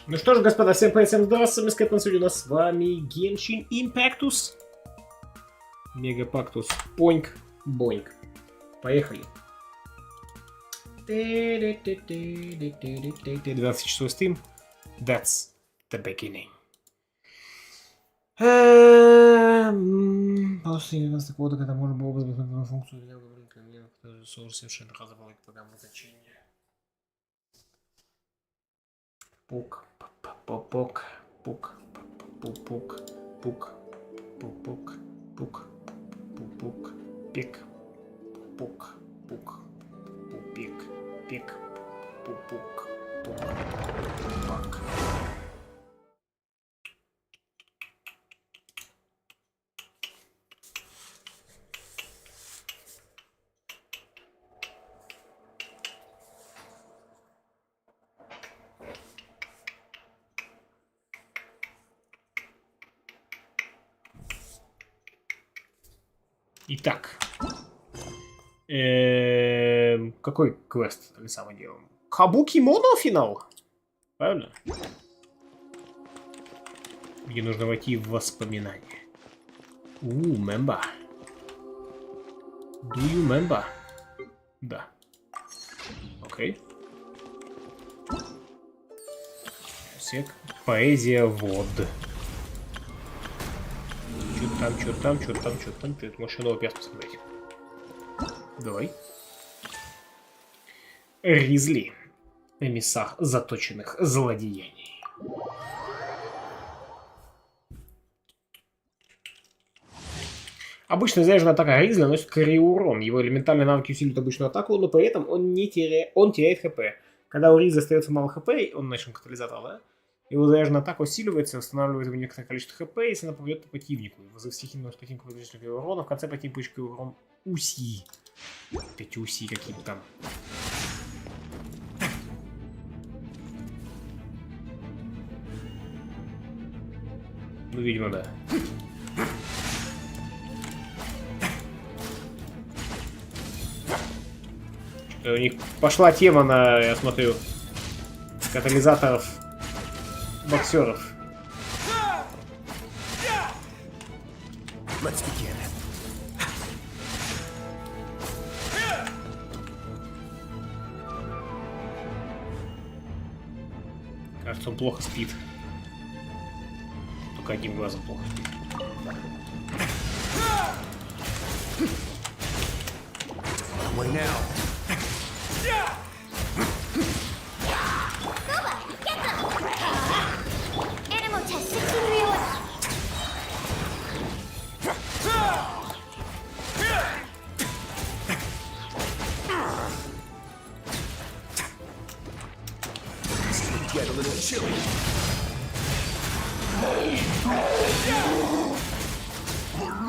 Ну что ж, господа, всем привет, всем здравствуйте, Скайп, сегодня у нас с вами Genshin Impact. Мегапактус. Поньк, бойнк. Поехали. 12 часов стрим. That's the beginning. После 19 кода, когда можно было бы функцию для выбранка, совершенно разобрал программу значения. Пук, пук, пук, пук, пук, пук, пук, пук, пик, пук, пук, пик, пик, пук, пук, пук. Итак, какой квест на самом деле? Кабуки монофинал? Правильно? Где нужно войти в воспоминания. Мемба. Do you remember? Да. Окей. Сек. Поэзия вод. Что там, машину опять посмотреть. Давай. Ризли. Эмиссар заточенных злодеяний. Обычно заряженная атака Ризли наносит криурон. Его элементальные навыки усиливают обычную атаку, но при этом он теряет хп. Когда у Ризли остается мало хп, он начал катализатор, да? Его заряженная атака усиливается, устанавливает ему некоторое количество хп, если она попадет по противнику. Вызов стихийного противника подвижного урона, в конце противник получит урон УСИ. Опять УСИ какие-то там. Ну, видимо, да. Что-то у них пошла тема на, я смотрю, катализаторов боксеров. Кажется, он плохо спит. Только одним глазом плохо спит.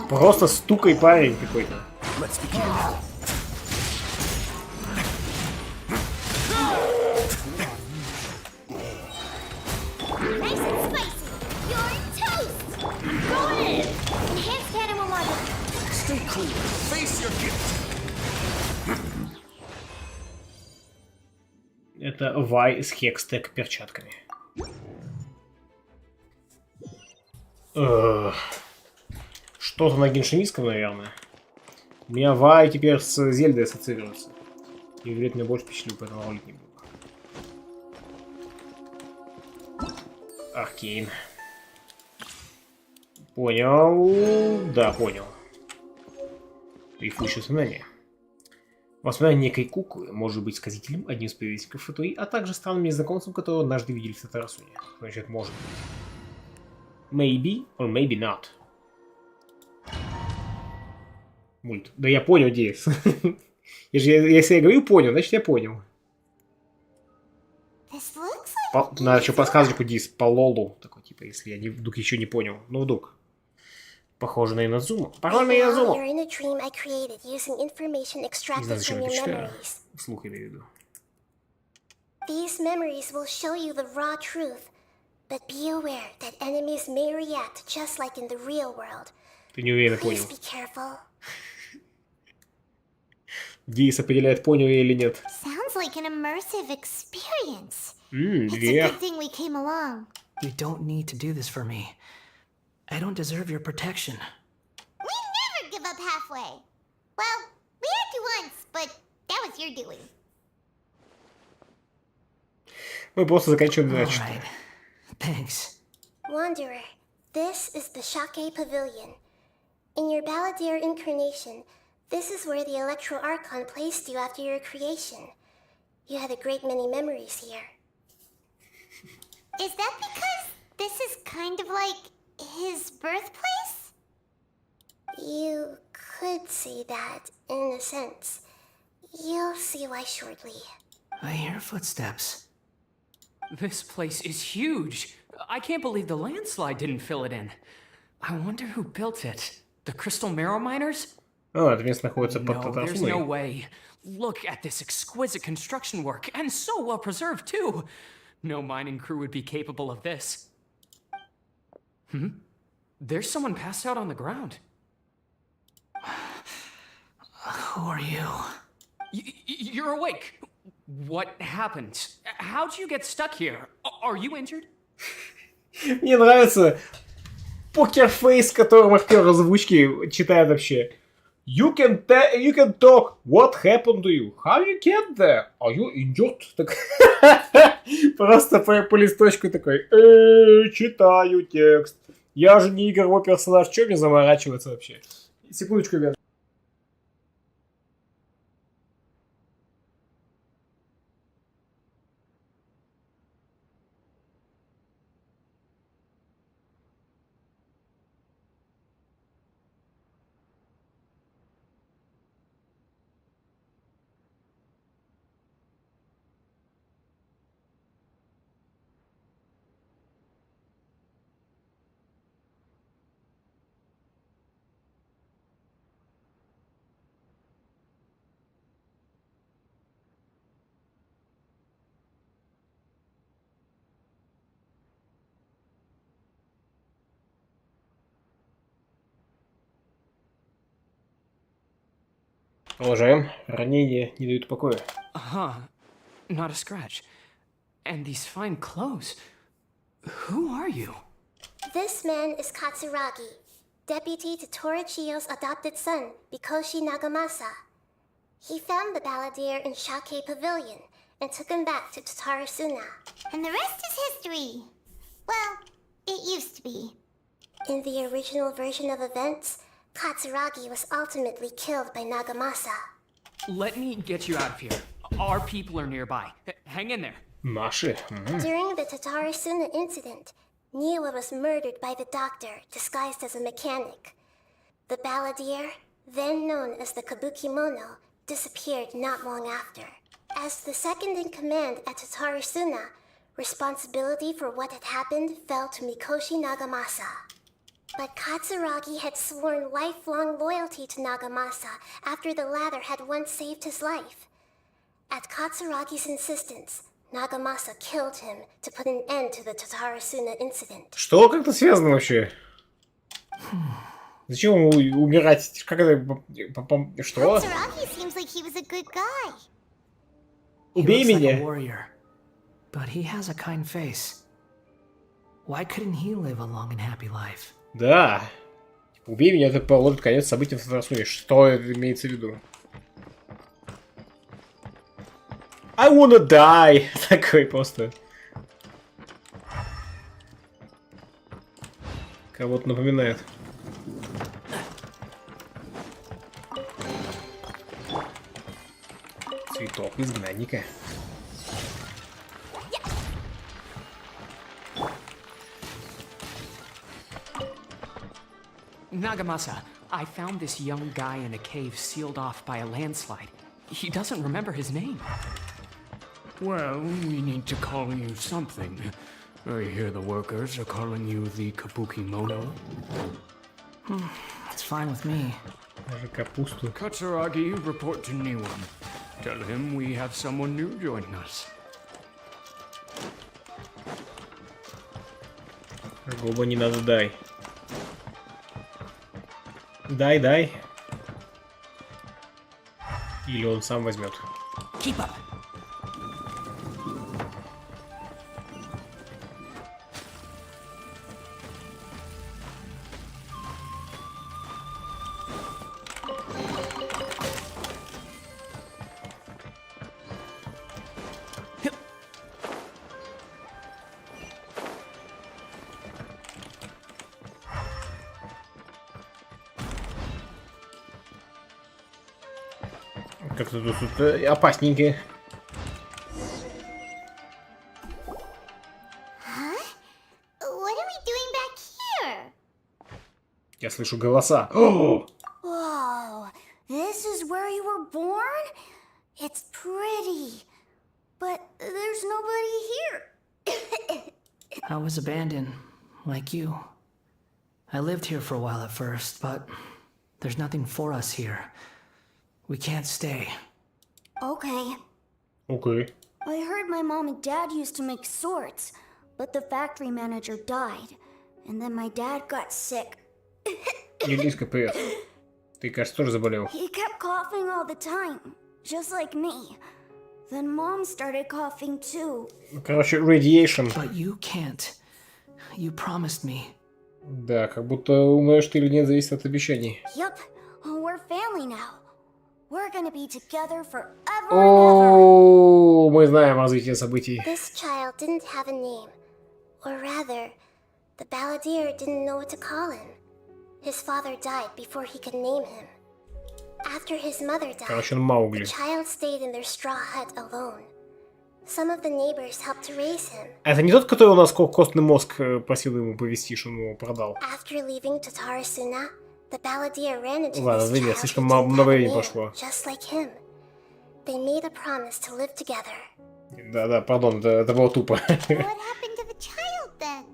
Просто стукай, парень какой-то. Это Вай с хекстек перчатками. Что-то на геншинистском, наверное. У меня Вай теперь с Зельдой ассоциируется. И говорит, меня больше впечатлил, поэтому ролик не буду. Аркейн. Понял. Да, понял. Рифующее воспоминание. Воспоминание некой куклы может быть сказителем, одним из повелителей Фатуи, а также странным незнакомцем, которого однажды видели в Татарасуне. Значит, может быть. Maybe or maybe not. Мульт. Да я понял, Диас. Если я говорю понял, значит я понял. Надо еще подсказочку, Дис, по лолу. Такой, типа, если я вдруг еще не понял. Ну, вдруг. Похоже на Иназуму. Похоже на Иназуму. Не знаю, зачем это читаю. Вслух имею в виду. These memories will show you the raw truth, but be aware that enemies may react just like in the real world. Ты не уверенно понял. Please be careful. Диис определяет, понял я или нет. Sounds like an immersive experience. It's a Дверь. good thing we came along. You don't need to do this for me. I don't deserve your protection. We never give up halfway. Well, we had to once, but that was your doing. Мы просто заканчиваем All начато. right. Thanks. Wanderer, this is the Shake Pavilion. In your Balladeer incarnation, this is where the Electro Archon placed you after your creation. You had a great many memories here. Is that because this is kind of like his birthplace? You could see that, in a sense. You'll see why shortly. I hear footsteps. This place is huge. I can't believe the landslide didn't fill it in. I wonder who built it. The Crystal Marrow Miners? А, это место находится под No, there's no Татарсуной. way. Look at this exquisite construction work, and so well preserved too. No mining crew would be capable of this. There's someone passed out on the ground. Who are you? You're awake. What happened? How'd you get stuck here? Are you injured? Мне нравится покерфейс, которым актер озвучки читает вообще. You can talk. What happened to you? How you get there? Are you injured? Так... Просто по листочку такой. Читаю текст. Я же не игровой персонаж. Чё мне заморачиваться вообще? Секундочку, ребят. Продолжаем. Ранения не дают покоя. Not a scratch. And these fine clothes. Who are you? This man is Katsuragi, deputy to Torichiyo's adopted son, Mikoshi Nagamasa. He found the Balladeer in Shake Pavilion and took him back to Tatarasuna. And the rest is history. Well, it used to be. In the original version of events, Katsuragi was ultimately killed by Nagamasa. Let me get you out of here. Our people are nearby. Hang in there. Наши. During the Tatarasuna incident, Niwa was murdered by the doctor disguised as a mechanic. The Balladeer, then known as the Kabukimono, disappeared not long after. As the second in command at Tatarasuna, responsibility for what had happened fell to Mikoshi Nagamasa. But Katsuragi had sworn lifelong loyalty to Nagamasa after the latter had once saved his life. At Katsuragi's insistence, Nagamasa killed him to put an end to the Tatarasuna incident. Что как-то связано вообще? Зачем ему умирать? Как это? Что? Katsuragi seems like he was a good guy. He Убей looks like a меня. warrior, but he has a kind face. Why couldn't he live a long and happy life? Да. Убей меня, это положит конец событиям в Татарсуне. Что это имеется в виду? I wanna die. Такой просто. Кого-то напоминает. Цветок изгнанника. Nagamasa, I found this young guy in a cave sealed off by a landslide. He doesn't remember his name. Well, we need to call you something. I hear the workers are calling you the Kabukimono. It's fine with me. Даже капусту. Katsuragi, report to Niwa. Tell him we have someone new joining us. Другого не надо, дай. Дай. Или он сам возьмет. Keep up. Как-то тут опасненько. Huh? What are we doing back here? Я слышу голоса. О! Whoa, this is where you were born? It's pretty, but there's nobody here. I was abandoned, like you. I lived here for a while at first, but there's nothing for us here. We can't stay. Okay. Окей. I heard my mom and dad used to make swords, but the factory manager died, and then my dad got sick. Елиска, привет. Ты, кажется, тоже заболел. He kept coughing all the time, just like me. Then mom started coughing too. Короче, radiation. But you can't. You promised me. Да, как будто умрешь ты или нет, зависит от обещаний. Yup, we're family now. We're gonna be together forever and ever. О, мы знаем развитие событий. This child didn't have a name. Or rather, the balladeer didn't know what to call him. His father died before he could name him. After his mother died, Короче, он Маугли. the child stayed in their straw hut alone. Some of the neighbors helped to raise him. Это не тот, который у нас костный мозг просил ему повезти, что он его продал? After leaving Tatarasuna, the balladeer ran into Ладно, this извини, child слишком who didn't много have a времени name, прошло. just like him. They made a promise to live together. Да, пардон, это было тупо. What happened to the child then?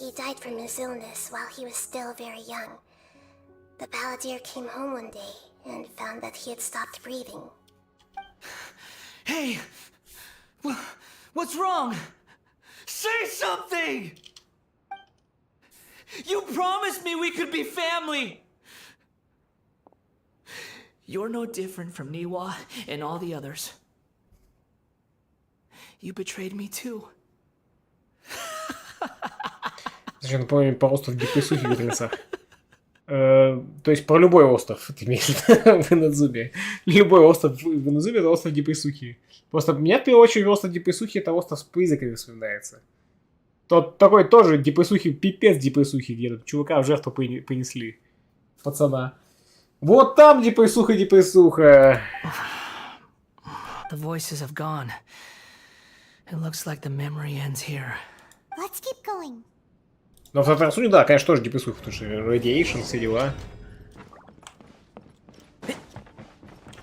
He died from his illness while he was still very young. The balladeer came home one day and found that he had stopped breathing. Hey! What's wrong? Say something! You promised me we could be family! You're no different from Niwa and all the others. You betrayed me too. Зачем напомню про остров Дикой Сухи в Ветренцах? То есть про любой остров, ты имеешь в виду, в Инадзубе. Любой остров в Инадзубе — это остров Дикой Сухи. Просто мне в первую очередь остров Дикой Сухи — это остров с призраками вспоминается. Тот такой тоже Дикой Сухи, пипец Дикой Сухи, где тут чувака в жертву принесли. Пацана. Вот там Дикой Суха. The voices have gone. It looks like the memory ends here. Let's keep going. Но в Татарсуне, да, конечно, тоже Дикой Суха, потому что radiation, все дела.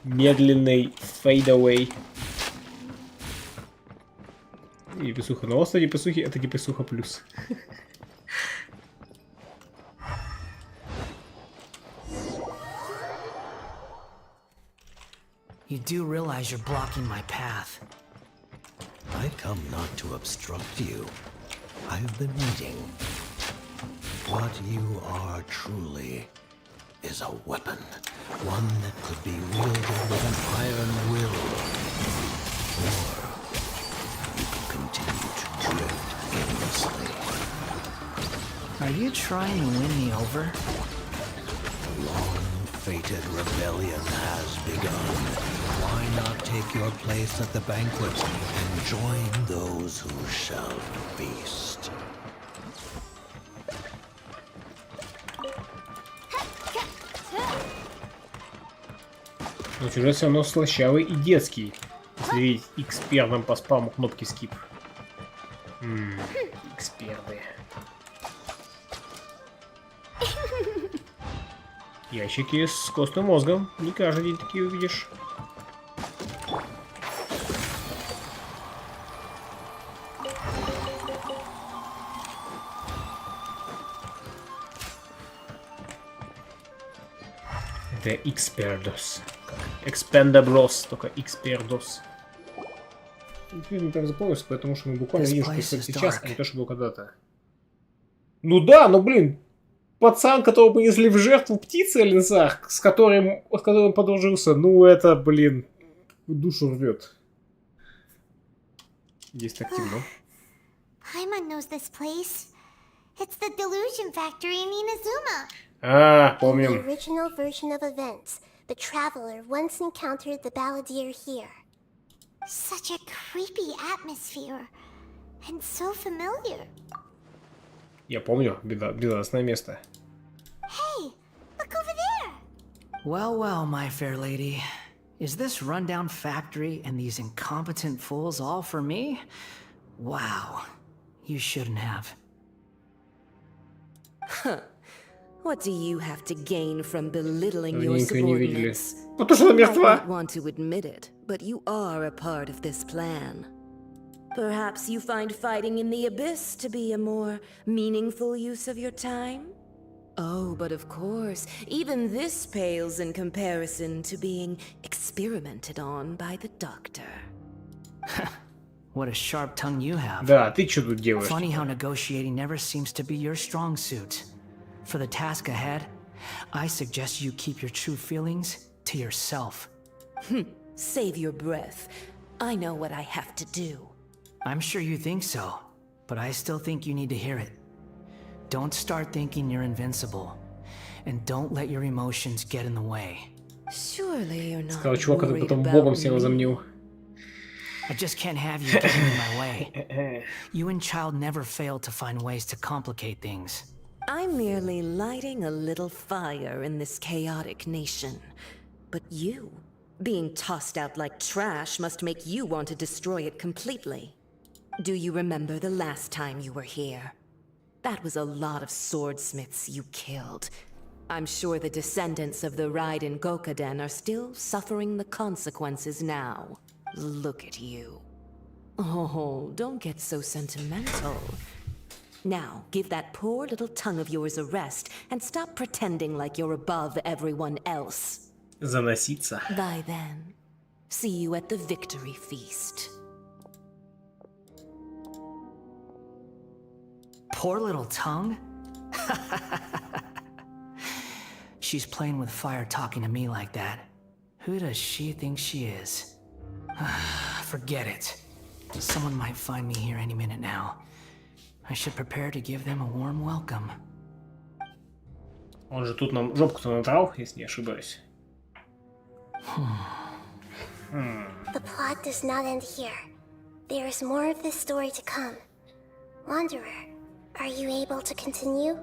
Медленный fade away. Диписуха. Но остров Диписухи — это Диписуха плюс. You do realize you're blocking my path. I come not to obstruct you. I've been waiting. What you are truly is a weapon. One that could be wielded with an iron will. Or you could continue to drift aimlessly. Are you trying to win me over? The long-fated rebellion has begun. Why not take your place at the banquet and join those who shall feast? Но сюжет все равно слащавый и детский. Если видеть экспертом по спаму кнопки скип. Эксперты. Ящики с костным мозгом. Не каждый день такие увидишь. Это Experdos. Expendables, только Experdos. Фильм так запомнился, потому что мы буквально видим, что происходит сейчас, а не то, что было когда-то. Ну да, но блин, пацан, которого принесли в жертву птицы Ленсах, с которым подружился, ну это, блин, душу рвет. Есть активно. Paimon knows this place. It's the delusion factory in Inazuma. А, In the помним. original version of events, the traveler once encountered the balladeer here. Such a creepy atmosphere. And so familiar. Я помню, безопасное место. Hey, look over there. Well, well, my fair lady. Is this rundown factory and these incompetent fools all for me? Wow. You shouldn't have. What do you have to gain from belittling your Давненько не видели. subordinates? Потому что она You might мертва. not want to admit it, but you are a part of this plan. Perhaps you find fighting in the abyss to be a more meaningful use of your time? Oh, but of course, even this pales in comparison to being experimented on by the doctor. What a sharp tongue you have. Да, ты что тут делаешь? Funny how negotiating never seems to be your strong suit. For the task ahead, I suggest you keep your true feelings to yourself. Save your breath. I know what I have to do. I'm sure you think so, but I still think you need to hear it. Don't start thinking you're invincible, and don't let your emotions get in the way. Surely you're not Сказал чувак, который worried потом богом about всем me. возомнил. I just can't have you getting in my way. You and Child never fail to find ways to complicate things. I'm merely lighting a little fire in this chaotic nation. But you, being tossed out like trash, must make you want to destroy it completely. Do you remember the last time you were here? That was a lot of swordsmiths you killed. I'm sure the descendants of the Raiden Gokaden are still suffering the consequences now. Look at you. Oh, don't get so sentimental. Now, give that poor little tongue of yours a rest and stop pretending like you're above everyone else. Заноситься. By then, see you at the victory feast. Poor little tongue? She's playing with fire talking to me like that. Who does she think she is? Forget it. Someone might find me here any minute now. I should prepare to give them a warm welcome. Он же тут нам жопку-то надрал, если не ошибаюсь. The plot does not end here. There is more of this story to come. Wanderer, are you able to continue?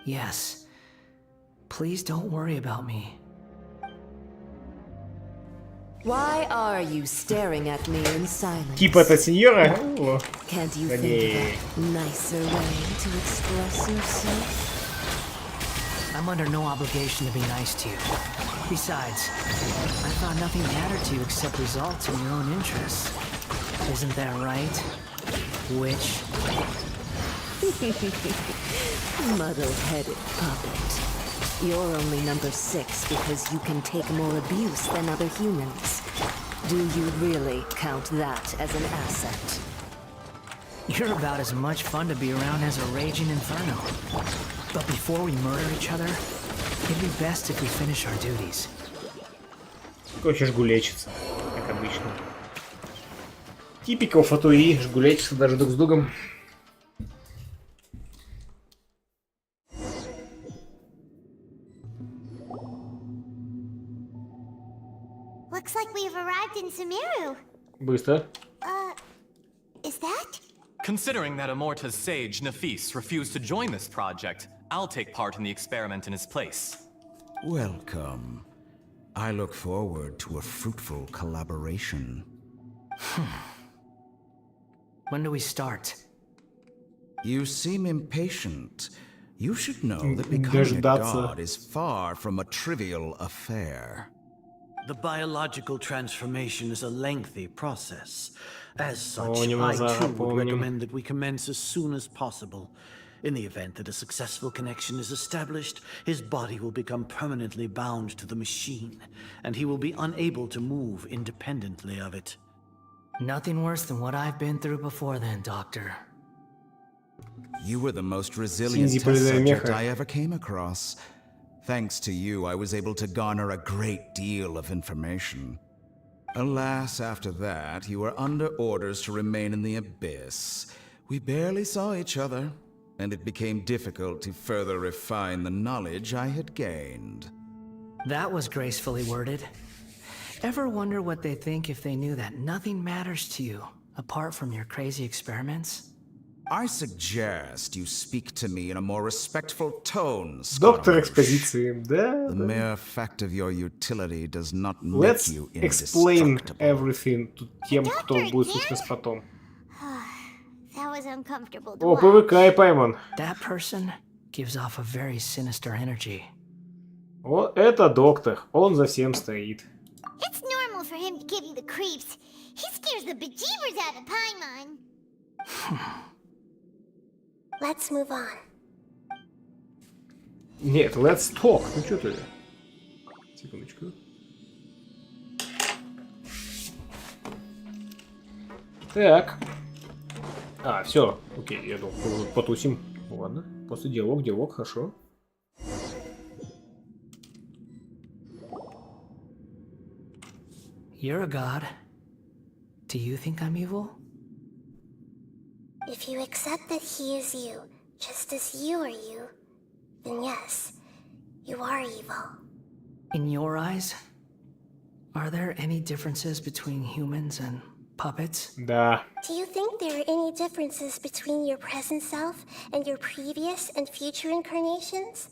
Yes. Please don't worry about me. Why are you staring at me in silence? Типа это сеньора? О, Can't you да think не. of a nicer way to express yourself? I'm under no obligation to be nice to you. Besides, I thought nothing mattered to you except results in your own interests. Isn't that right? Witch? Muddle-headed puppet. You're only number 6 because you can take more abuse than other humans. Do you really count that as an asset? You're about as much fun to be around as a raging inferno. But before we murder each other, it'd be best if we finish our duties. Короче, жгулечится, как обычно. Типикал фатуи, жгулечится даже друг с другом. Looks like we've arrived in Sumeru. Быстро. Is that? Considering that Amorta's sage, Nafis, refused to join this project, I'll take part in the experiment in his place. Welcome. I look forward to a fruitful collaboration. When do we start? You seem impatient. You should know that becoming a Дождаться. god is far from a trivial affair. The biological transformation is a lengthy process. As such, Помним, I Назара, too would помним. recommend that we commence as soon as possible. In the event that a successful connection is established, his body will become permanently bound to the machine, and he will be unable to move independently of it. Nothing worse than what I've been through before then, Doctor. You were the most resilient Синзи test полезная subject меха. I ever came across. Thanks to you, I was able to garner a great deal of information. Alas, after that, you were under orders to remain in the abyss. We barely saw each other, and it became difficult to further refine the knowledge I had gained. That was gracefully worded. Ever wonder what they think if they knew that nothing matters to you apart from your crazy experiments? I suggest you speak to me in a more respectful tone, Доктор Scaramouche. экспозиции, да. The mere fact of your utility does not Let's make you explain indestructible. everything тем, кто будет слушать нас потом. That was uncomfortable to О, watch. привыкай, Паймон. That person gives off a very sinister energy. О, это доктор. Он за всем стоит. It's normal for him to give you the creeps. He scares the bejeebers out of Paimon. Let's move on. Нет, let's talk. Ну что ты? Секундочку. Так. А, все. Окей, я думал, потусим. Ладно. После диалог, хорошо. You're a god. Do you think I'm evil? If you accept that he is you, just as you are you, then yes, you are evil. In your eyes, are there any differences between humans and puppets? Да. Do you think there are any differences between your present self and your previous and future incarnations?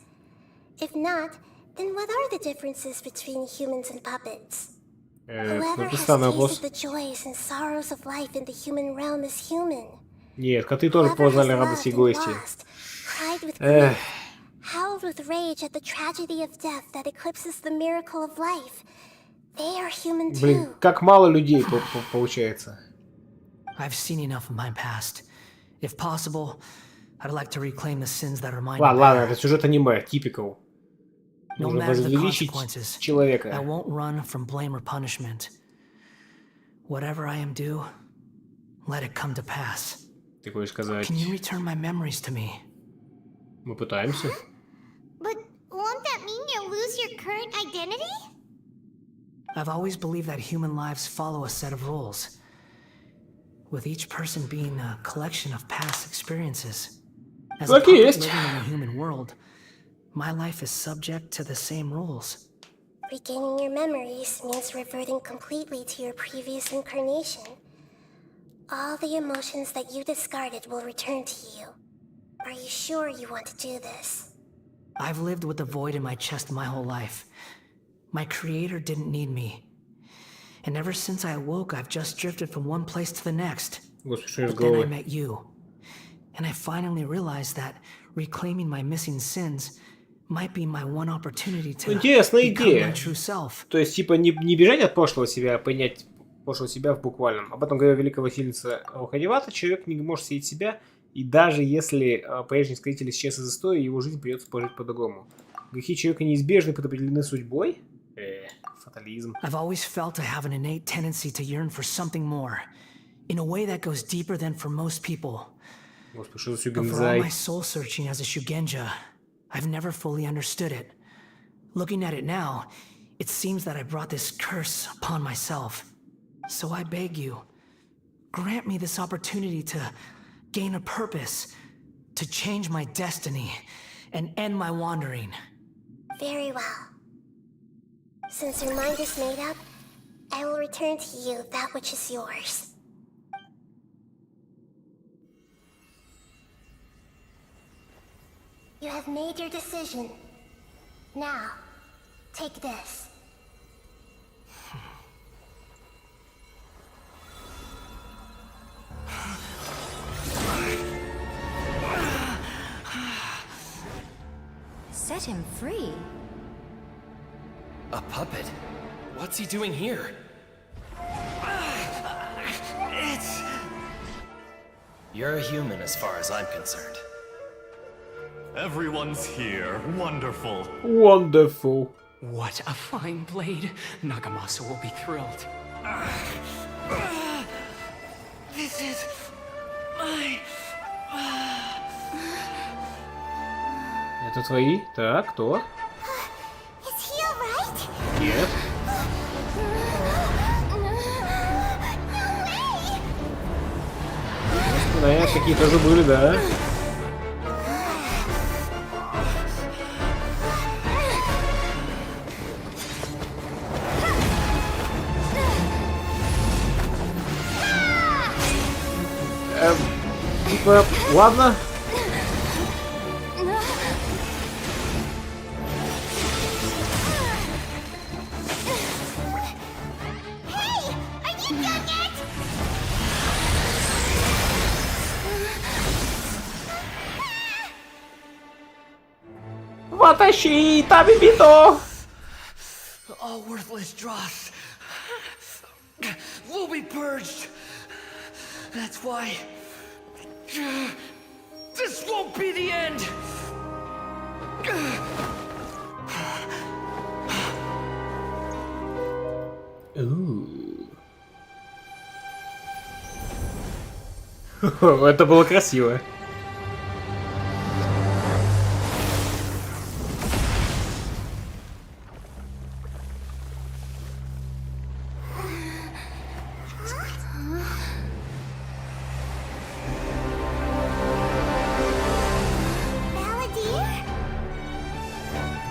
If not, then what are the differences between humans and puppets? Whoever has tasted the joys and sorrows of life in the human realm is human. Нет, коты тоже Whoever has познали радость и loved and гости. lost, cried with grief, howled with rage at the tragedy of death that eclipses the miracle of life. They are human Блин, too. как мало людей получается. I've seen enough of my past. If possible, I'd like to reclaim the sins that remind me. Ладно, это сюжет аниме, typical. No Нужно matter the возвеличить consequences, I человека. won't run from blame or punishment. Whatever I am due, let it come to pass. Ты хочешь сказать, Can you return my memories to me? мы пытаемся? But won't that mean you'll lose your current identity? I've always believed that human lives follow a set of rules, with each person being a collection of past experiences. As a Так и puppet есть. living in a human world, my life is subject to the same rules. Regaining your memories means reverting completely to your previous incarnation. All the emotions that you discarded will return to you. Are you sure you want to do this? I've lived with the void in my chest my whole life. My creator didn't need me. And ever since I awoke, I've just drifted from one place to the next. Господи, что я с But then I головой? met you. And I finally realized that reclaiming my missing sins might be my one opportunity to Интересная become my идея. true self. То есть, типа, не бежать от прошлого себя, а понять прошлого себя в буквальном. Об этом говорила великая васильница Руханевата. Человек не может сеять себя, и даже если прежний Сказитель исчез из истории, его жизнь придется прожить по-другому. Грехи человека неизбежны, предопределены судьбой. Фатализм. I've always felt I have an innate tendency to yearn for something more, in a way that goes deeper than for most people. Господи, что за But for all сюгензай? my soul searching as a Shugenja, I've never fully understood it. Looking at it now, it seems that I brought this curse upon myself. So I beg you, grant me this opportunity to gain a purpose, to change my destiny, and end my wandering. Very well. Since your mind is made up, I will return to you that which is yours. You have made your decision. Now, take this. Set him free. A puppet? What's he doing here? You're a human as far as I'm concerned. Everyone's here. Wonderful. Wonderful. What a fine blade. Nagamasa will be thrilled. This is my... Это твои? Так, кто? Is he alright? Нет. Да, такие тоже были, да. Типа, ладно. Ватащи, Табибито! All worthless dross will be purged. That's why this won't be the end. Это было красиво.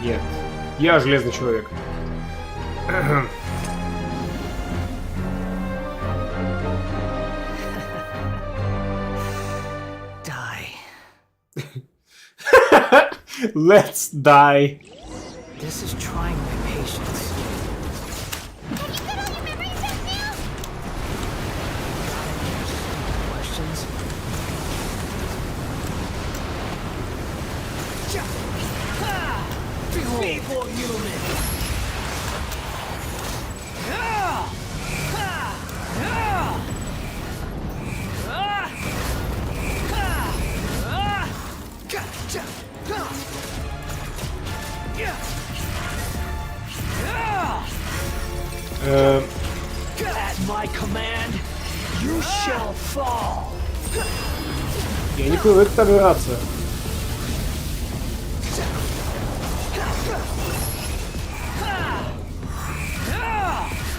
Нет, я железный человек. Die. Let's die. This is trying my patience. Questions? Behold, human! At my command, you shall fall. Я не привык так драться.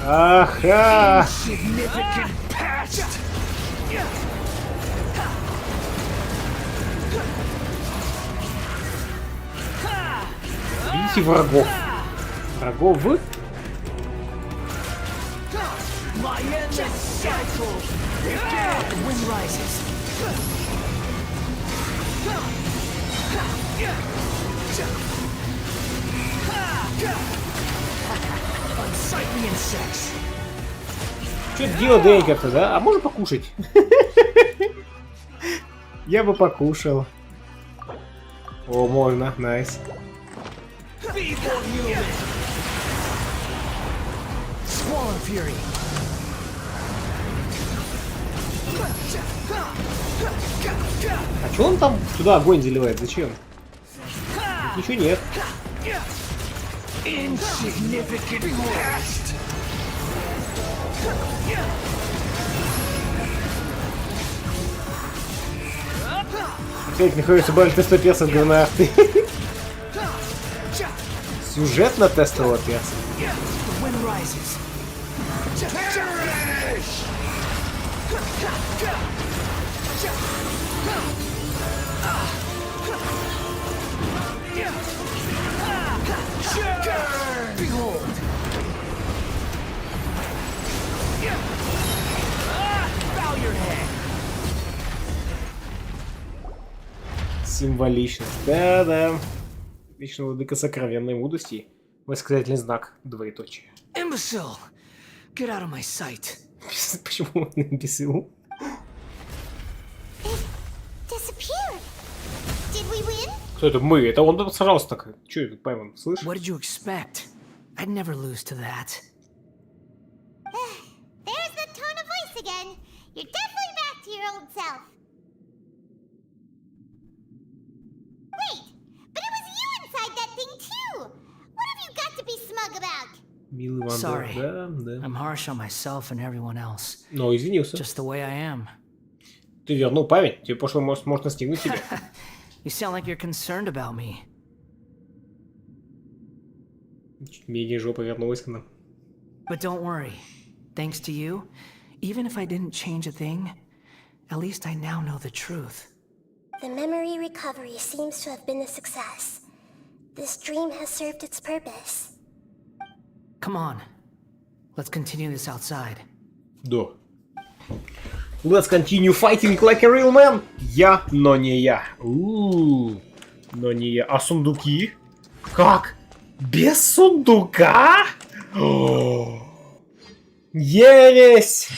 Аха! Significant past. Видите врагов? Врагов вы? My endless cycle. The wind rises. Unsightly insects. Что это дело Дейкерта, да? А можно покушать? Я бы покушал. О, можно, найс. Swallow Fury. А чё он там туда огонь заливает? Зачем? Тут ничего нет. Insignificant past. Опять находится большинство персов говна арты. Сюжетно-тестового перса. The wind rises. Behold. Bow your head. Символично. Да-да. Вечный владыка сокровенной мудрости. Восклицательный знак. Двоеточие. Imbecile. Get out of my sight. Почему он имбецил? Disappeared. Did we win? Кто это мы? Это он тут сражался так. Чё это, Паймон, слышишь? What did you expect? I'd never lose to that. There's the tone of voice again. You're definitely back to your old self. Wait, but it was you inside that thing too. What have you got to be smug about? Милый Ван Sorry. Да, да. I'm harsh on myself and everyone else. Но извинился. Just the way I am. Ты вернул память. Тебе пошло может настигнуть тебя. You sound like you're concerned about me. Чуть менее жопа вернулась к нам. But don't worry. Thanks to you, even if I didn't change a thing, at least I now know the truth. The memory recovery seems to have been a success. This dream has served its purpose. Come on. Let's continue this outside. Да. Let's continue fighting like a real man. Я, но не я. Но не я. А сундуки? Как? Без сундука? Ересь!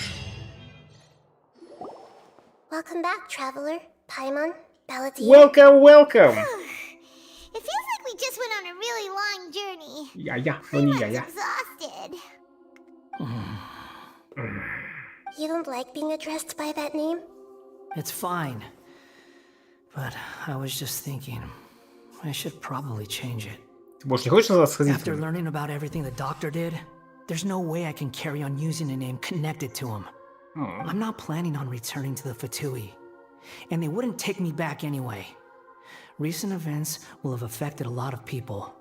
Welcome back, traveler. Paimon, Paladin. Welcome, welcome. It feels like we just went on a really long journey. Я, но не я. Exhausted. You don't like being addressed by that name? It's fine. But I was just thinking, I should probably change it. Ты больше не хочешь называться After Сказителем? learning about everything the doctor did, there's no way I can carry on using a name connected to him. I'm not planning on returning to the Fatui, and they wouldn't take me back anyway. Recent events will have affected a lot of people,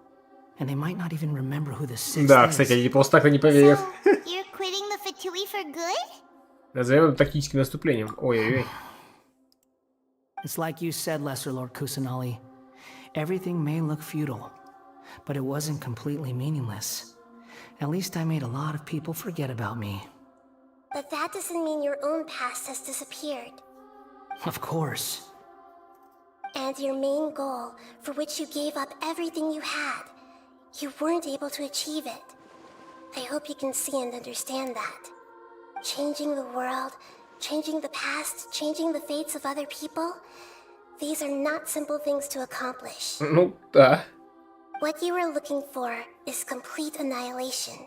and they might not even remember who the sixth Да, is. кстати, они просто так-то не поверят. So, you're quitting the Fatui for good? Назовем это тактическим наступлением. Ой-ой-ой. It's like you said, Lesser Lord Kusanali. Everything may look futile, but it wasn't completely meaningless. At least I made a lot of people forget about me. But that doesn't mean your own past has disappeared. Of course. And your main goal, for which you gave up everything you had, you weren't able to achieve it. I hope you can see and understand that. Changing the world, changing the past, changing the fates of other people, these are not simple things to accomplish. Ну, да. What you are looking for is complete annihilation.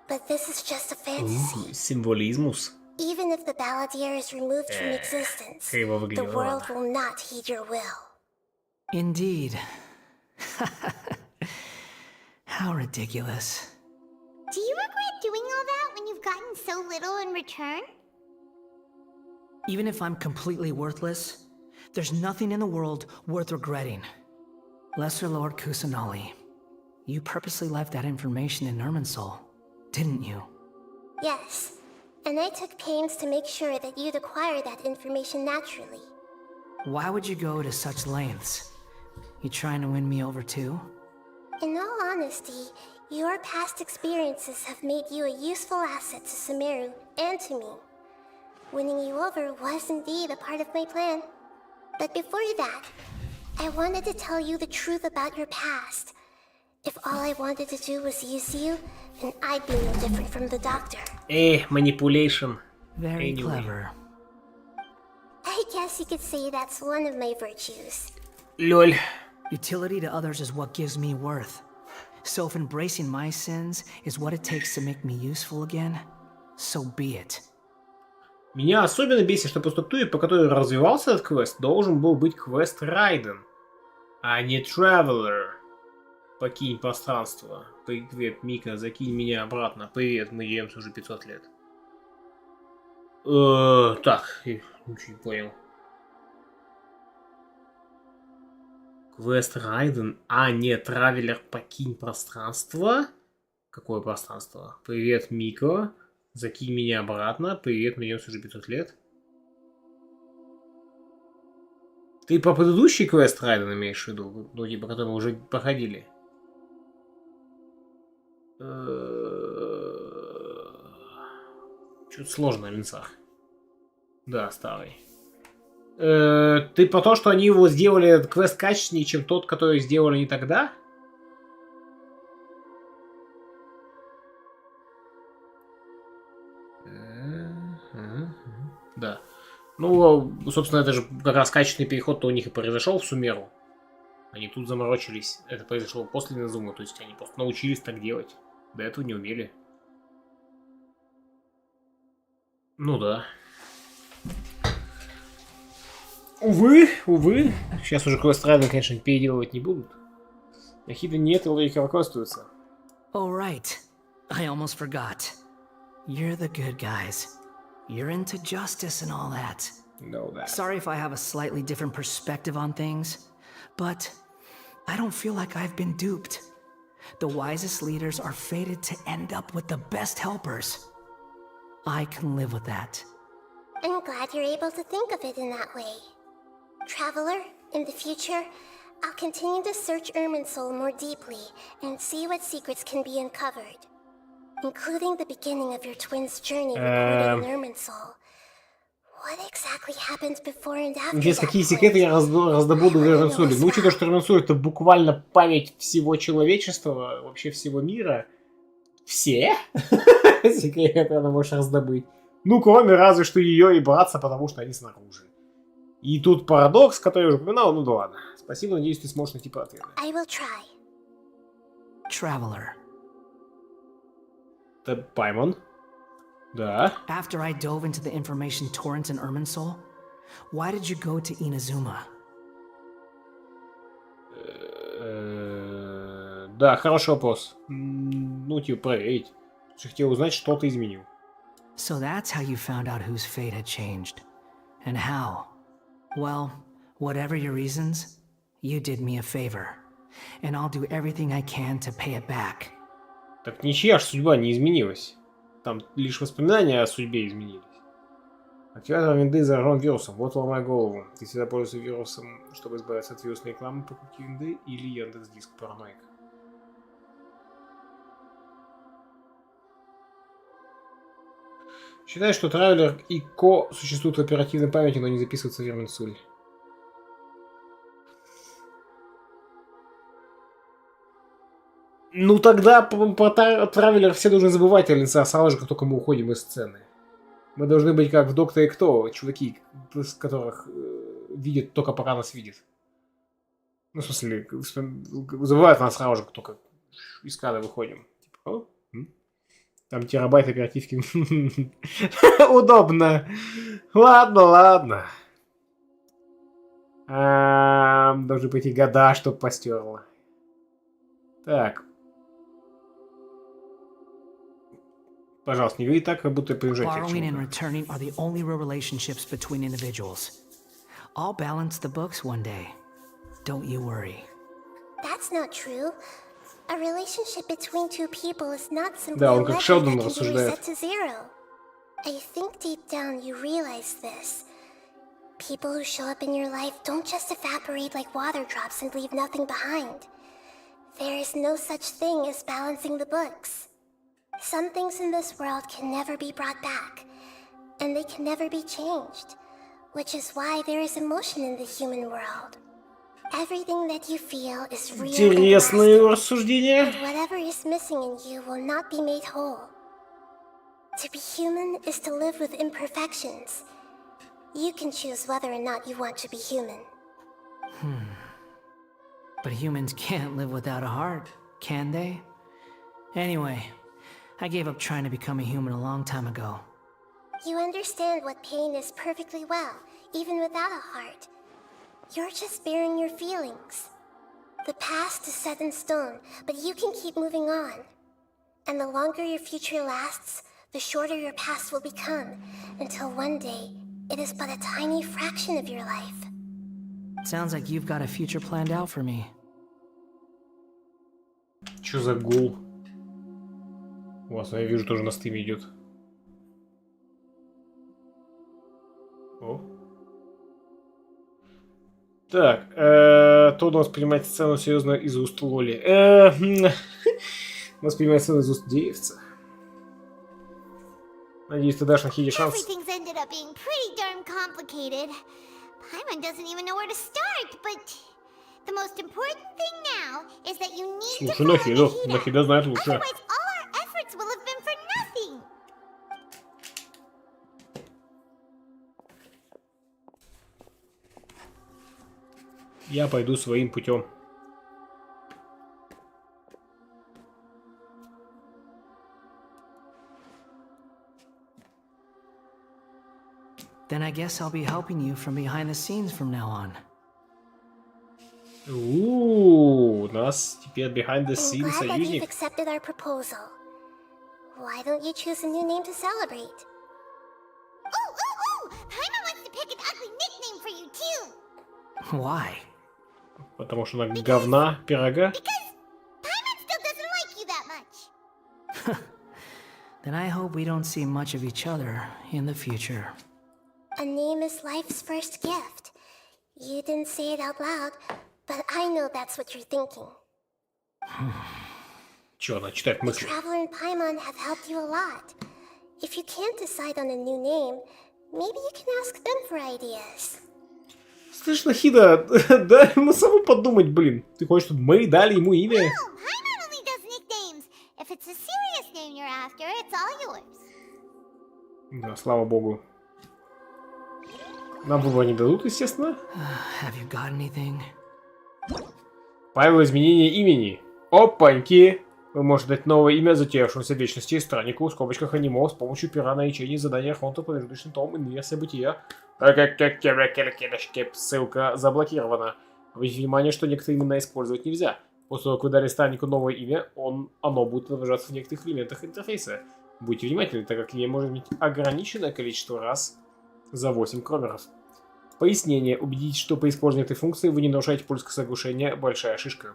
But this is just a fantasy. Символизмус. Even if the Balladeer is removed from existence, криво the выглядело, world ладно. will not heed your will. Indeed. How ridiculous. Do you regret doing all that when you've gotten so little in return? Even if I'm completely worthless, there's nothing in the world worth regretting. Lesser Lord Kusanali, you purposely left that information in Irminsul, didn't you? Yes, and I took pains to make sure that you'd acquire that information naturally. Why would you go to such lengths? You trying to win me over too? In all honesty, your past experiences have made you a useful asset to Sumeru and to me. Winning you over was indeed a part of my plan. But before that, I wanted to tell you the truth about your past. If all I wanted to do was use you, then I'd be no different from the doctor. Manipulation. Very Anyway. clever. I guess you could say that's one of my virtues. Лёль. Utility to others is what gives me worth. So if embracing my sins is what it takes to make me useful again, so be it. Меня особенно бесит, что по структуре, по которой развивался этот квест, должен был быть квест Райден, а не Traveler. Покинь пространство. Привет, Мика, закинь меня обратно. Привет, мы деремся уже 500 лет. Так, ничего не понял. Квест Райден, а не Травелер, покинь пространство. Какое пространство? Привет, Мика. Закинь меня обратно. Привет, мне уже 500 лет. Ты по предыдущий квест Райден имеешь в виду? Ну, типа, который мы уже проходили. Чуть сложно на линцах. Да, старый. Ты про то, что они его сделали, этот квест качественнее, чем тот, который сделали не тогда? Да. Ну, собственно, это же как раз качественный переход-то у них и произошел в Сумеру. Они тут заморочились. Это произошло после Назума, то есть они просто научились так делать. До этого не умели. Ну да. Увы. Сейчас уже квест Райден, конечно, переделывать не будут. Ахида нет, и логика руководствуется. Oh, right. I almost forgot. You're the good guys. You're into justice and all that. Know that. Sorry if I have a slightly different perspective on things, but I don't feel like I've been duped. The wisest leaders are fated to end up with the best helpers. I can live with that. I'm glad you're able to think of it in that way. Traveler, in the future, I'll continue to search Irminsul more deeply and see what secrets can be uncovered. Including the beginning of your twins' journey recorded in Irminsul, What exactly happens before and after Интересно, that какие point? секреты я раздобуду в Вернсуле? Ну, учитывая, что Вернсуль это буквально память всего человечества, вообще всего мира. Все секреты она может раздобыть. Ну, кроме разве что ее и братца, потому что они снаружи. И тут парадокс, который я уже упоминал, ну да ладно. Спасибо, надеюсь, ты сможешь найти ответы. I will try. Traveler. Это Паймон. Да. After I dove into the information torrents in Irminsul, why did you go to Inazuma? Да, хороший вопрос. Ну, типа, проверить. Я хотел узнать, что ты изменил. So that's how you found out whose fate had changed. And how? Well, whatever your reasons, you did me a favor. And I'll do everything I can to pay it back. Так ничья ж судьба не изменилась. Там лишь воспоминания о судьбе изменились. Активатор винды заражен вирусом. Вот ломай голову. Ты всегда пользуешься вирусом, чтобы избавиться от вирусной рекламы, покупки винды или Яндекс.Диск параноик. Считай, что Травелер и Ко существуют в оперативной памяти, но не записываются в Вернсуль. Ну тогда про Травелер все должны забывать, Алиса, сразу же, как только мы уходим из сцены. Мы должны быть как в Докторе Кто, чуваки, с которых видят только пока нас видит. Ну, в смысле, забывают нас сразу же, как только из кадра выходим. Типа, там терабайт оперативки. Удобно. Ладно. Должны пойти года, чтоб постерла. Так. Пожалуйста, не говори так, как будто приезжать. Borrowing and returning are the only real relationships between individuals. I'll balance the books one day. Don't you worry. That's not true. A relationship between two people is not simply Да, a он как lever Шелдон that can be рассуждает. reset to zero. I think deep down you realize this. People who show up in your life don't just evaporate like water drops and leave nothing behind. There is no such thing as balancing the books. Some things in this world can never be brought back, and they can never be changed, which is why there is emotion in the human world. Everything that you feel is real and Интересные lasting, рассуждения. and whatever is missing in you will not be made whole. To be human is to live with imperfections. You can choose whether or not you want to be human. But humans can't live without a heart, can they? Anyway, I gave up trying to become a human a long time ago. You understand what pain is perfectly well, even without a heart. You're just bearing your feelings. The past is set in stone, but you can keep moving on. And the longer your future lasts, the shorter your past will become, until one day, it is but a tiny fraction of your life. Sounds like you've got a future planned out for me. Чё за гул? У вас, я вижу, тоже на стиме идет. О. Так, Тодд воспринимает сцену серьезно из уст Лоли. Воспринимает сцену из уст девица. Надеюсь, ты дашь Нахиде шанс. Everything's ended up being pretty darn complicated. Paimon doesn't even know where to start, but the most important thing now is that you need to Слушай, follow Нахида. Nahida. Нахида знает лучше. Otherwise, all our efforts will have been for nothing. Я пойду своим путем. Then I guess I'll be helping you from behind the scenes from now on. У нас теперь behind the I'm scenes glad that you've союзник. accepted our proposal. Why don't you choose a new name to celebrate? Ooh! Paimon wants to pick an ugly nickname for you too. Why? Потому что она говна пирога. Because Paimon still doesn't like you that much. Then I hope we don't see much of each other in the future. A name is life's first gift. You didn't say it out loud, but I know that's what you're thinking. Чё, она читает The мысли. Traveler and Paimon have helped you a lot. If you can't decide on a new name, Maybe you can ask them for ideas. Слышь, Нахида, дай ему самому подумать, блин. Ты хочешь, чтобы мы дали ему имя? No, Paimon only does nicknames. If it's a serious name you're after, it's all yours. Да, слава богу. Нам выбор не дадут, естественно. Have you got anything? Правило изменения имени. Опаньки! Вы можете дать новое имя затерявшемуся в вечности страннику, в скобочках аниме, с помощью пера на ячейни задания Архонта по предыдущим том инверсия бытия. Ссылка заблокирована. Обратите внимание, что некоторые имена использовать нельзя. После того, как вы дали страннику новое имя, оно будет отображаться в некоторых элементах интерфейса. Будьте внимательны, так как имя может иметь ограниченное количество раз за 8 кромеров. Пояснение. Убедитесь, что при использовании этой функции вы не нарушаете пульс соглашения «Большая шишка».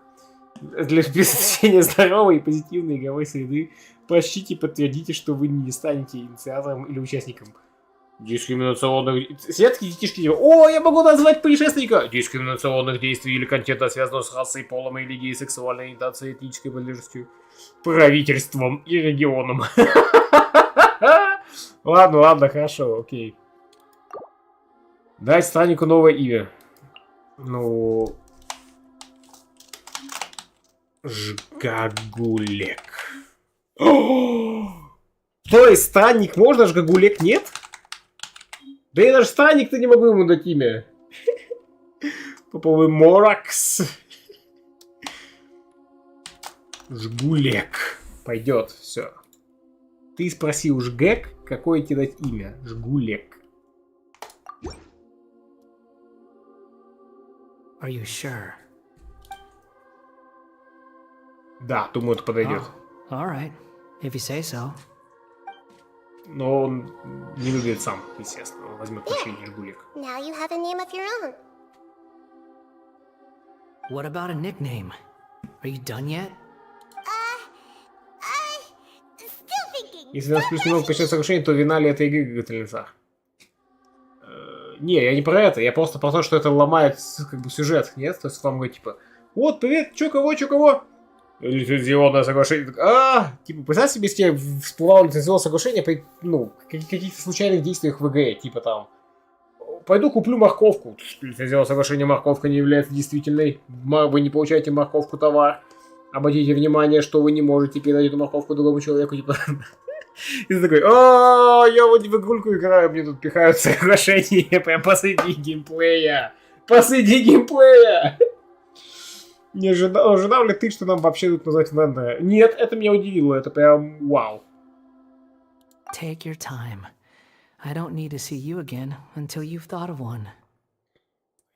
Для обеспечения здоровой и позитивной игровой среды поощрите и подтвердите, что вы не станете инициатором или участником дискриминационных... Светские детишки типа: «О, я могу назвать путешественника!» Дискриминационных действий или контента, связанного с расой, полом, религией, сексуальной ориентацией, этнической принадлежностью, правительством и регионом. Ладно, хорошо, окей. Дать страннику новое имя. Ну... Жгагулек. То есть странник можно, Жгагулек нет? Да я даже странник-то не могу ему дать имя. Попробуй Моракс. Жгулек. Пойдет, все. Ты спросил Жгек, какое тебе дать имя? Жгулек. Are you sure? Да, думаю, это подойдет. All right, if you say so. Но он не выглядит сам, естественно. Он возьмет почти Жгулек. Now you have a name of your own. What about a nickname? Are you done yet? Still thinking. Если нас плюс-минус почти соглашение, то вина ли этой игры, говорит Ленцар? Не, я не про это. Я просто про то, что это ломает как бы сюжет, нет? То есть вам говорит, типа, вот, привет, чё кого? Лицензионное соглашение. Типа, представь себе, если тебе всплывало лицензионное соглашение при, каких-то случайных действиях в игре, типа там, пойду куплю морковку. Лицензионное соглашение, морковка не является действительной. Вы не получаете морковку товар. Обратите внимание, что вы не можете передать эту морковку другому человеку, типа. И ты такой: я вот в игрульку играю, мне тут пихают соглашение прям посреди геймплея. Не ожидал ли ты, что нам вообще тут назвать вендора? Нет, это меня удивило, это прям вау. Take your time. I don't need to see you again until you've thought of one.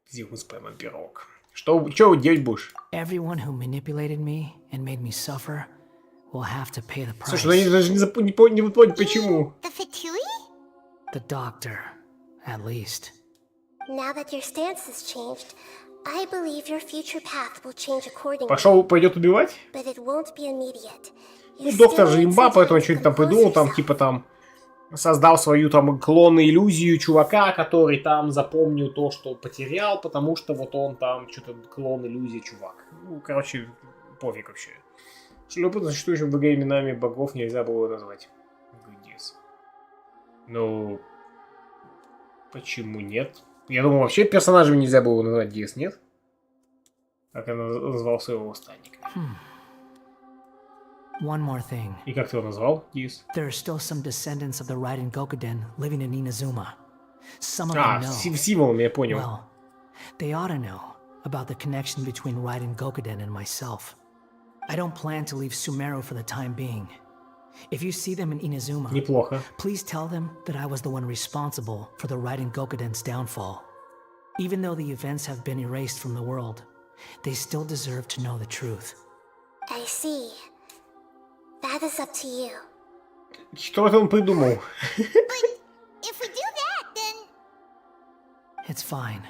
Зигмунд Спаймен пирог. Что делать будешь? Everyone who manipulated me and made me suffer will have to pay the price. Слушай, я даже не понял, почему. The Fatui? The doctor, at least. Now that your stance has changed, I believe your future path will change accordingly. Пойдет убивать? But it won't be immediate. Ну, доктор же имба, поэтому что-нибудь там придумал, там, типа там, создал свою там клон-иллюзию чувака, который там запомнил то, что потерял, потому что вот он там что-то клон-иллюзия чувак. Ну, короче, пофиг вообще. Любопытно, существующим в игре именами богов нельзя было назвать. Ну, почему нет? Я думал, вообще персонажами нельзя было назвать Диас, нет? Как я назвал своего странника. One more thing. И как ты его назвал, Диас? There are still some descendants of the Raiden Gokuden living in Inazuma. Some of them know. Символами, я понял. Well, they ought to know about the connection between Raiden Gokuden and myself. I don't plan to leave Sumeru for the time being. If you see them in Inazuma, Неплохо. please tell them that I was the one responsible for the Raiden Gokuden's downfall. Even though the events have been erased from the world, they still deserve to know the truth. I see. That is up to you. Что это он придумал? If we do that, then... It's fine.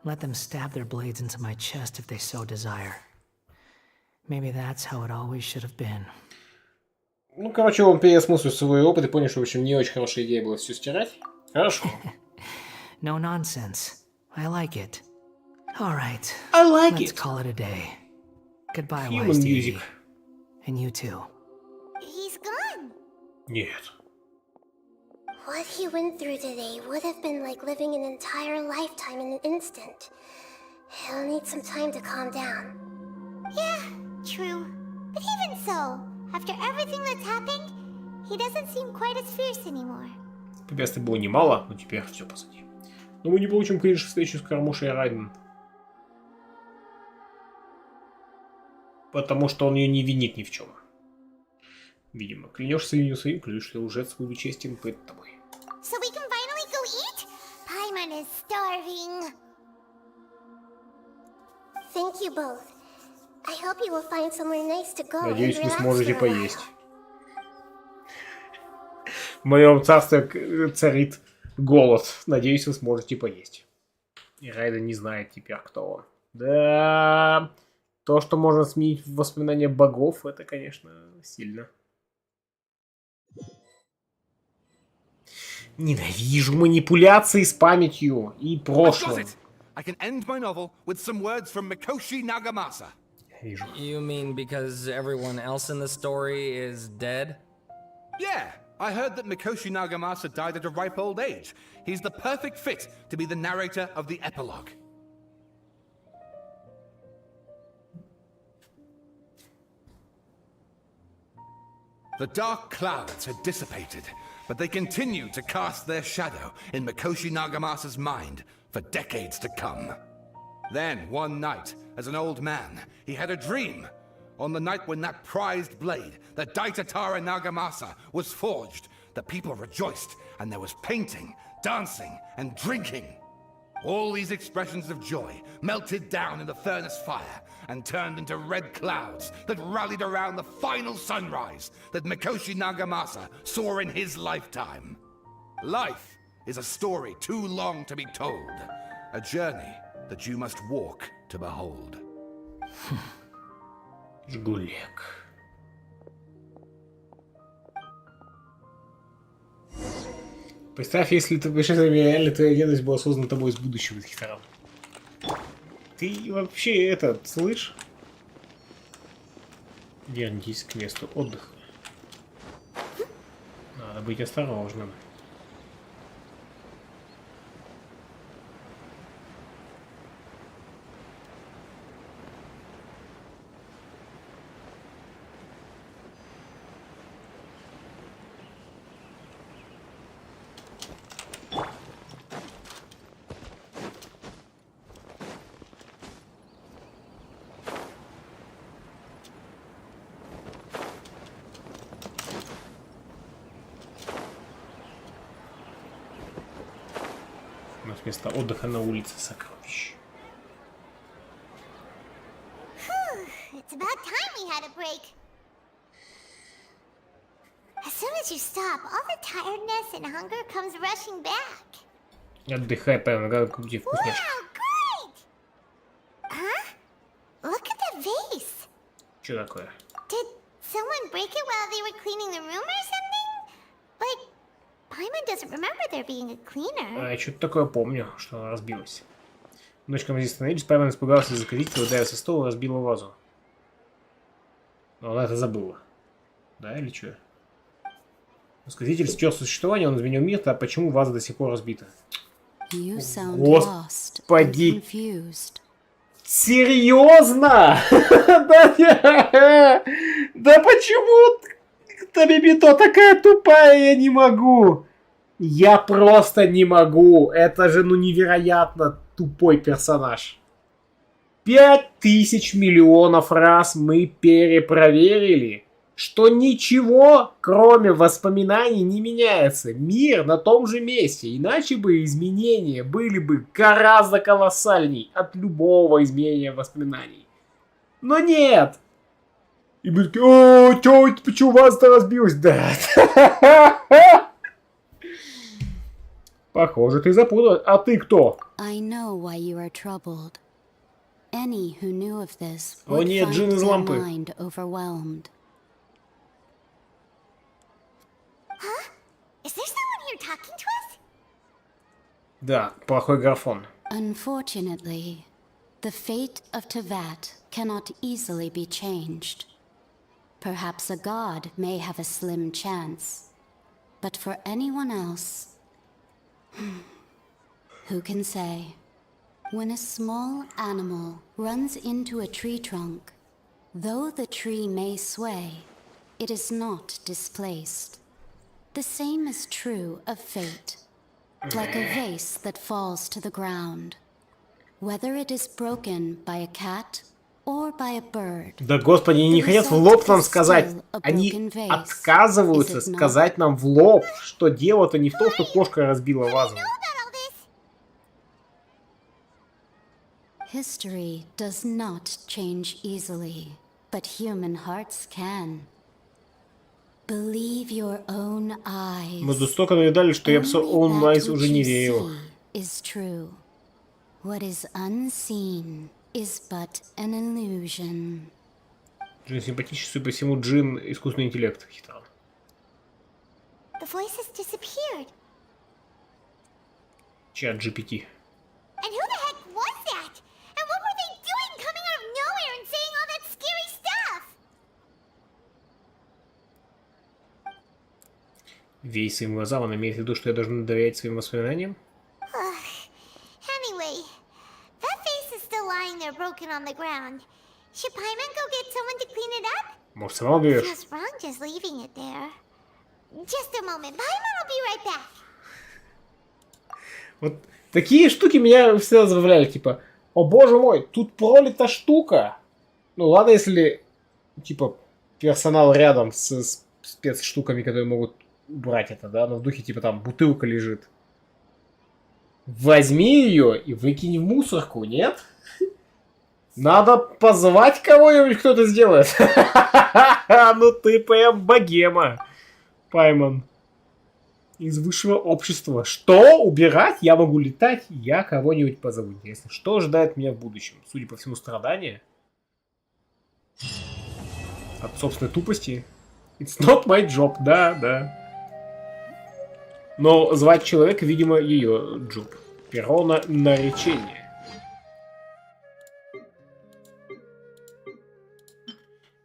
Let them stab their blades into my chest if they so desire. Maybe that's how it always should have been. Ну, короче, он переосмыслил свой опыт и понял, что, в общем, не очень хорошая идея была все стирать. Хорошо. No nonsense. I like it. All right. I like Let's it. call it a day. Goodbye, Human Wise music. Deity. And you too. He's gone. Нет. What he went through today would have been like living an entire lifetime in an instant. He'll need some time to calm down. Yeah, true. But even so, after everything that's happened, he doesn't seem quite as fierce anymore. Препятствий было немало, но теперь все позади. Но мы не получим, конечно, встречу с Кармушей Райден. Потому что он ее не винит ни в чем. Видимо, клянешься именем своим, клянешься лжец, буду честен перед тобой. So we can finally go eat? Paimon is starving. Thank you both. I hope you will find somewhere nice to go. Надеюсь, and вы relax сможете for a while. поесть. В моем царстве царит голод. Надеюсь, вы сможете поесть. И Райда не знает теперь, кто он. Да, то, что можно сменить в воспоминания богов, это, конечно, сильно. Ненавижу манипуляции с памятью и прошлым. I can end my novel with some words from Mikoshi Nagamasa. Вижу. You mean because everyone else in the story is dead? Yeah, I heard that Mikoshi Nagamasa died at a ripe old age. He's the perfect fit to be the narrator of the epilogue. The dark clouds had dissipated, but they continued to cast their shadow in Mikoshi Nagamasa's mind for decades to come. Then, one night, as an old man, he had a dream. On the night when that prized blade, the Daitatara Nagamasa, was forged, the people rejoiced, and there was painting, dancing, and drinking. All these expressions of joy melted down in the furnace fire and turned into red clouds that rallied around the final sunrise that Mikoshi Nagamasa saw in his lifetime. Life is a story too long to be told, a journey that you must walk to behold. Жгулек. Представь, если ты реально твоя ведомость была создана тобой из будущего, из Хитарам. Ты вообще этот, слышь? Вернитесь к месту отдыха. Надо быть осторожным. У нас место отдыха на улице Сокровищ. It's about time we had a break. As soon as you stop, all the tiredness and hunger comes rushing back. Отдыхай, прямо, как где вкусняшки. Wow, great! Huh? Look at the vase. Что такое? Did someone break it while they were cleaning the room or something? But Paimon doesn't remember there being a cleaner. Я что-то такое помню, что она разбилась. Ночь, когда мы здесь остановились, Паймон испугался из-за Сказителя, ударил со стола и разбила вазу. Но она это забыла. Да, или что? Сказитель стер существование, он изменил мир, а почему ваза до сих пор разбита? Господи! Серьезно? Да почему? Табибито такая тупая, я не могу. Я просто не могу. Это же, ну, невероятно тупой персонаж. 5000 миллионов раз мы перепроверили, что ничего, кроме воспоминаний, не меняется. Мир на том же месте. Иначе бы изменения были бы гораздо колоссальней от любого изменения воспоминаний. Но нет. И мы такие, о, почему вас-то разбилось? Да. Похоже, ты запуталась. А ты кто? I know why you are troubled. Any who knew of this О would нет, find Джин из their лампы. mind overwhelmed. Huh? Is there someone here talking to us? Да, плохой графон. Unfortunately, the fate of Tevat cannot easily be changed. Perhaps a god may have a slim chance. but for anyone else, who can say? When a small animal runs into a tree trunk, though the tree may sway, it is not displaced. The same is true of fate, like a vase that falls to the ground. Whether it is broken by a cat or by a bird. Да господи, они не хотят в лоб нам сказать. Они отказываются сказать нам в лоб, что дело-то не в том, что кошка разбила вазу. History does not change easily, but human hearts can. Believe your own eyes. Мы тут столько навидали, что я в own eyes уже не верю. Is true. What is unseen is but an illusion. Джин симпатичный, судя по всему, Джин искусственный интеллект хитро. The voice has disappeared. Чат GPT. And who the heck was that? And what were they doing coming out of nowhere and saying all that scary stuff? Весь своим глазам, он имеет в виду, что я должен доверять своим воспоминаниям? Anyway, that face is still lying there broken on the ground. Should Paimon go get someone to clean it up? Может, сама уберешь? Feels wrong just leaving it there. Just a moment, Paimon will be right back. Вот такие штуки меня всегда забавляли, типа, о боже мой, тут пролита штука. Ну ладно, если, типа, персонал рядом с спецштуками, которые могут убрать это, да, но в духе, типа, там, бутылка лежит. Возьми ее и выкинь в мусорку, нет? Надо позвать кого-нибудь, кто это сделает. Ну ты прям богема, Паймон. Из высшего общества. Что? Убирать? Я могу летать? Я кого-нибудь позову. Интересно, что ожидает меня в будущем? Судя по всему, страдания. От собственной тупости. It's not my job. Да, да. Но звать человека, видимо, ее джоб. Перо на наречение.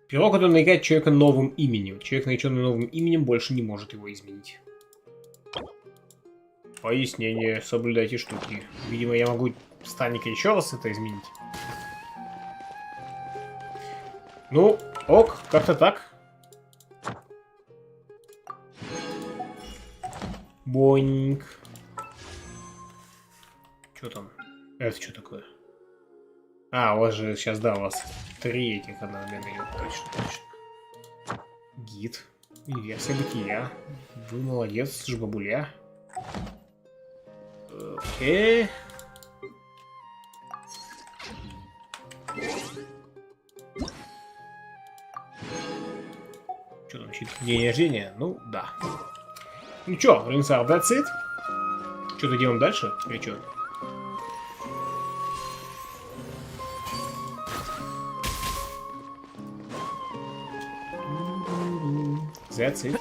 Перо, которое нарекает человека новым именем. Человек, нареченный новым именем, больше не может его изменить. Пояснение. Соблюдайте штуки. Видимо, я могу Станика еще раз это изменить. Ну, ок, как-то так. Боньк. Что там? Это что такое? А, у вас же сейчас, да, у вас 3 этих одновременно идет. Точно, точно. Гид. Инверсия бытия. Вы молодец, жбабуля. Окей. Что там, день рождения? Ну, да. Ну чё, Ринсар, that's it? Что-то делаем дальше? Или чё? That's it.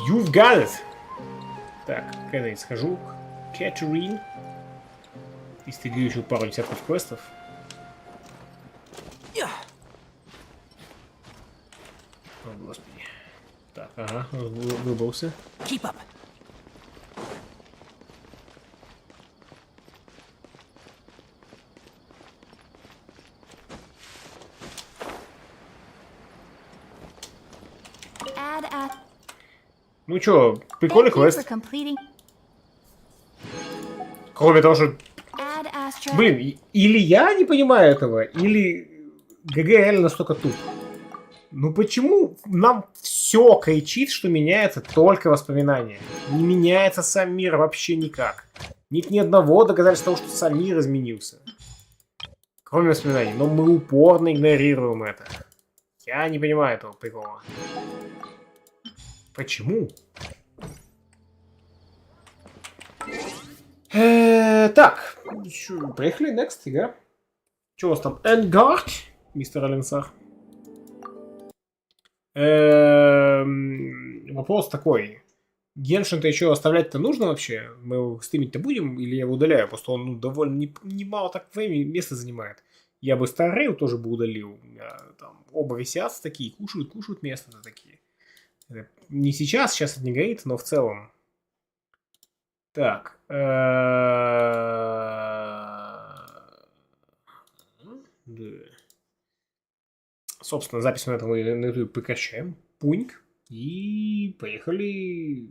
You've got it! Так, когда я схожу к Кэтрин. И стыгаю еще пару десятков квестов. О, господи. Так, ага, выбрался. Keep up. Ну чё, прикольный квест. Кроме того, что... Блин, или я не понимаю этого, или ГГ реально настолько туп. Ну почему нам все кричит, что меняется только воспоминания? Не меняется сам мир вообще никак. Нет ни одного доказательства того, что сам мир изменился. Кроме воспоминаний. Но мы упорно игнорируем это. Я не понимаю этого прикола. Почему? Так, приехали, next, игра. Что у вас там? Энгард, мистер Аленсар. Вопрос такой. Геншин-то еще оставлять-то нужно вообще? Мы его стримить-то будем? Или я его удаляю? Просто он довольно немало так времени, места занимает. Я бы Старрейл тоже бы удалил. У меня там оба висят такие, кушают место-то такие. Это не сейчас это не горит, но в целом. Так. Собственно, запись на этом на YouTube прекращаем. Пуньк. И поехали.